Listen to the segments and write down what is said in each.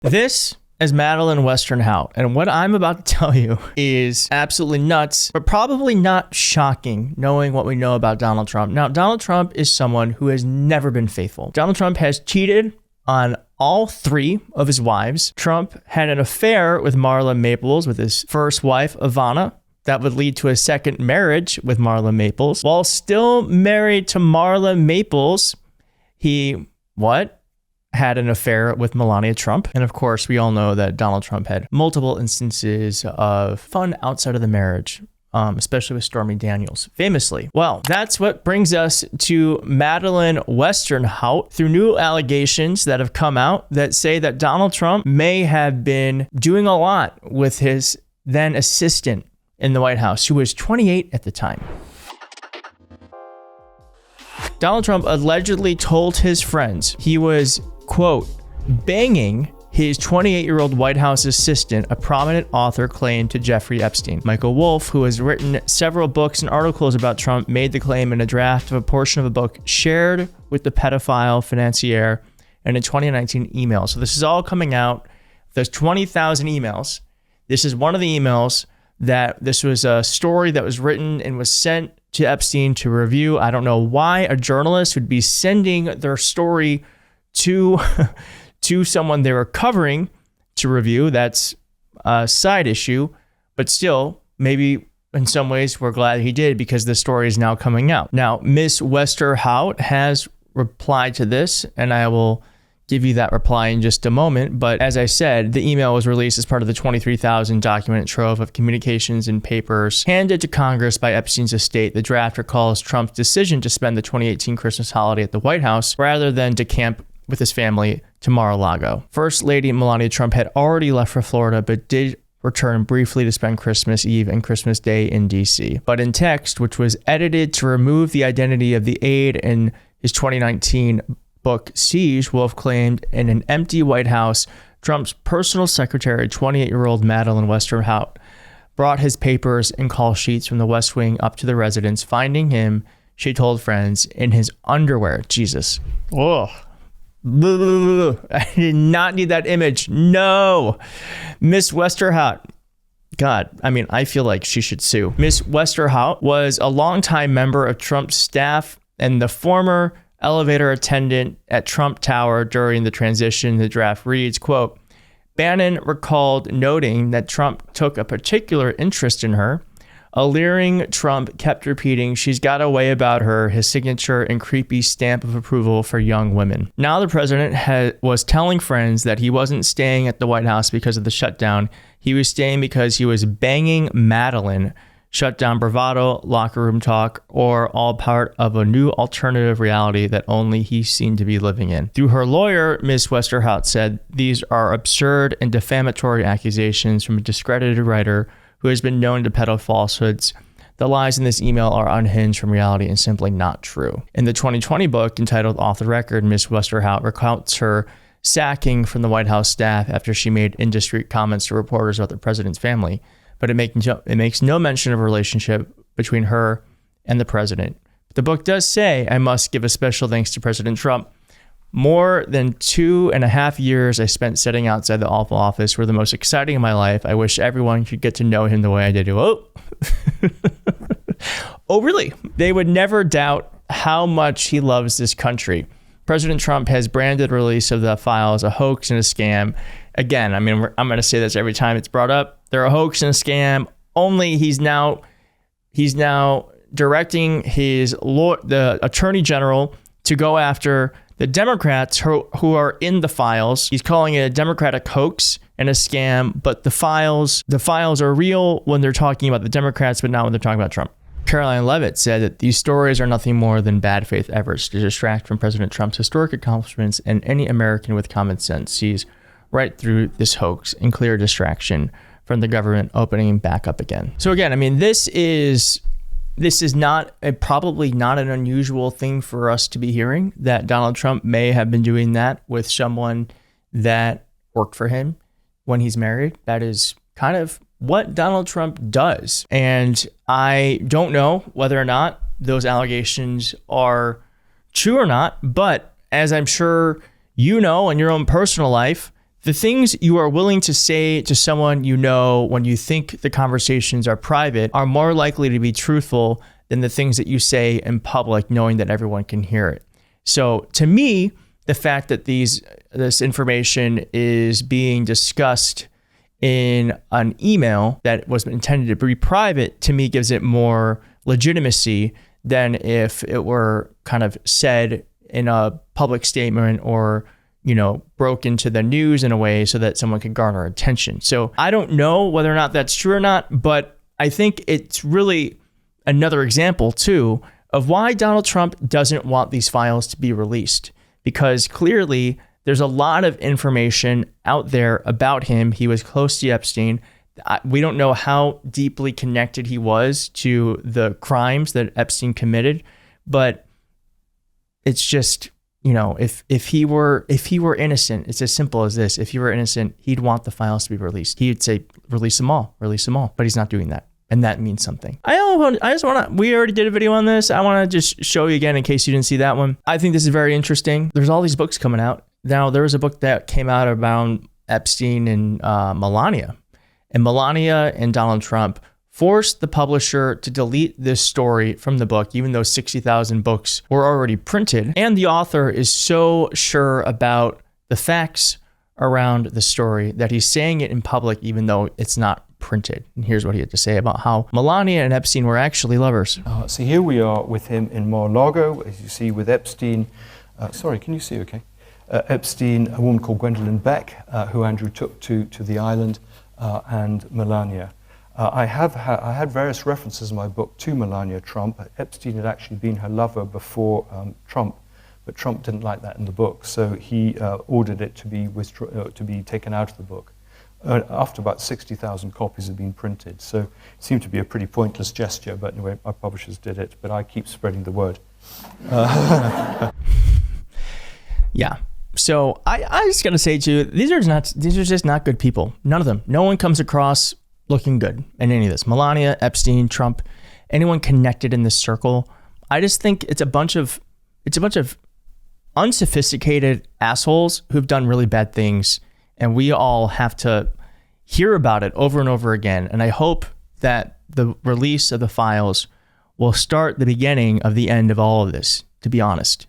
This is Madeline Westernhout, and what I'm about to tell you is absolutely nuts, but probably not shocking knowing what we know about Donald Trump. Now, Donald Trump is someone who has never been faithful. Donald Trump has cheated on all three of his wives. Trump had an affair with Marla Maples, with his first wife, Ivana. That would lead to a second marriage with Marla Maples. While still married to Marla Maples, he, had an affair with Melania Trump. And of course, we all know that Donald Trump had multiple instances of fun outside of the marriage, especially with Stormy Daniels, famously. Well, that's what brings us to Madeline Westernhout through new allegations that have come out that say that Donald Trump may have been doing a lot with his then assistant in the White House, who was 28 at the time. Donald Trump allegedly told his friends he was, quote, banging his 28-year-old White House assistant, a prominent author claimed to Jeffrey Epstein. Michael Wolff, who has written several books and articles about Trump, made the claim in a draft of a portion of a book shared with the pedophile financier in a 2019 email. So this is all coming out. There's 20,000 emails. This is one of the emails that this was a story that was written and was sent to Epstein to review. I don't know why a journalist would be sending their story to someone they were covering to review. That's a side issue, but still, maybe in some ways we're glad he did, because the story is now coming out. Now, Miss Westernhout has replied to this, and I will give you that reply in just a moment. But as I said, the email was released as part of the 23,000 document trove of communications and papers handed to Congress by Epstein's estate. The draft recalls Trump's decision to spend the 2018 Christmas holiday at the White House rather than to camp with his family to Mar-a-Lago. First Lady Melania Trump had already left for Florida, but did return briefly to spend Christmas Eve and Christmas Day in D.C. But in text, which was edited to remove the identity of the aide in his 2019 book Siege, Wolff claimed in an empty White House, Trump's personal secretary, 28-year-old Madeline Westernhout, brought his papers and call sheets from the West Wing up to the residence, finding him, she told friends, in his underwear. Jesus. Oh. I did not need that image. No. Miss Westernhout. God, I feel like she should sue. Miss Westernhout was a longtime member of Trump's staff and the former elevator attendant at Trump Tower during the transition. The draft reads, quote, Bannon recalled noting that Trump took a particular interest in her. Alluring Trump kept repeating, she's got a way about her, his signature and creepy stamp of approval for young women. Now the president was telling friends that he wasn't staying at the White House because of the shutdown. He was staying because he was banging Madeline. Shutdown bravado, locker room talk, or all part of a new alternative reality that only he seemed to be living in. Through her lawyer, Ms. Westernhout said, these are absurd and defamatory accusations from a discredited writer who has been known to peddle falsehoods. The lies in this email are unhinged from reality and simply not true. In the 2020 book entitled Off the Record, Ms. Westernhout recounts her sacking from the White House staff after she made indiscreet comments to reporters about the president's family. But it makes no mention of a relationship between her and the president. The book does say, I must give a special thanks to President Trump. More than 2.5 years I spent sitting outside the Oval Office were the most exciting of my life. I wish everyone could get to know him the way I did. Oh, oh, really? They would never doubt how much he loves this country. President Trump has branded release of the files a hoax and a scam. Again, I'm going to say this every time it's brought up. They're a hoax and a scam. Only he's now directing the attorney general to go after the Democrats who are in the files. He's calling it a Democratic hoax and a scam, but the files are real when they're talking about the Democrats, but not when they're talking about Trump. Caroline Leavitt said that these stories are nothing more than bad faith efforts to distract from President Trump's historic accomplishments, and any American with common sense sees right through this hoax and clear distraction from the government opening back up again. So again, this is probably not an unusual thing for us to be hearing, that Donald Trump may have been doing that with someone that worked for him when he's married. That is kind of what Donald Trump does. And I don't know whether or not those allegations are true or not, but as I'm sure you know in your own personal life, The things you are willing to say to someone you know when you think the conversations are private are more likely to be truthful than the things that you say in public, knowing that everyone can hear it. So to me, the fact that this information is being discussed in an email that was intended to be private, to me gives it more legitimacy than if it were kind of said in a public statement or broke into the news in a way so that someone could garner attention. So I don't know whether or not that's true or not, but I think it's really another example too of why Donald Trump doesn't want these files to be released, because clearly there's a lot of information out there about him. He was close to Epstein. We don't know how deeply connected he was to the crimes that Epstein committed, but it's just, if he were innocent, it's as simple as this. If he were innocent, he'd want the files to be released. He'd say, release them all, but he's not doing that. And that means something. We already did a video on this. I want to just show you again in case you didn't see that one. I think this is very interesting. There's all these books coming out. Now, there was a book that came out about Epstein and Melania. And Melania and Donald Trump forced the publisher to delete this story from the book, even though 60,000 books were already printed. And the author is so sure about the facts around the story that he's saying it in public, even though it's not printed. And here's what he had to say about how Melania and Epstein were actually lovers. So here we are with him in Mar-a-Lago, as you see, with Epstein. Sorry, can you see okay? Epstein, a woman called Gwendolyn Beck, who Andrew took to the island, and Melania. I had various references in my book to Melania Trump. Epstein had actually been her lover before Trump, but Trump didn't like that in the book, so he ordered it to be taken out of the book after about 60,000 copies had been printed. So it seemed to be a pretty pointless gesture, but anyway, our publishers did it, but I keep spreading the word. Yeah. So I just gotta say to you, these are just not good people. None of them. No one comes across looking good in any of this. Melania, Epstein, Trump, anyone connected in this circle. I just think it's a bunch of unsophisticated assholes who've done really bad things, and we all have to hear about it over and over again. And I hope that the release of the files will start the beginning of the end of all of this, to be honest.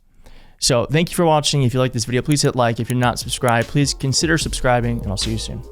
So thank you for watching. If you like this video, please hit like. If you're not subscribed, please consider subscribing, and I'll see you soon.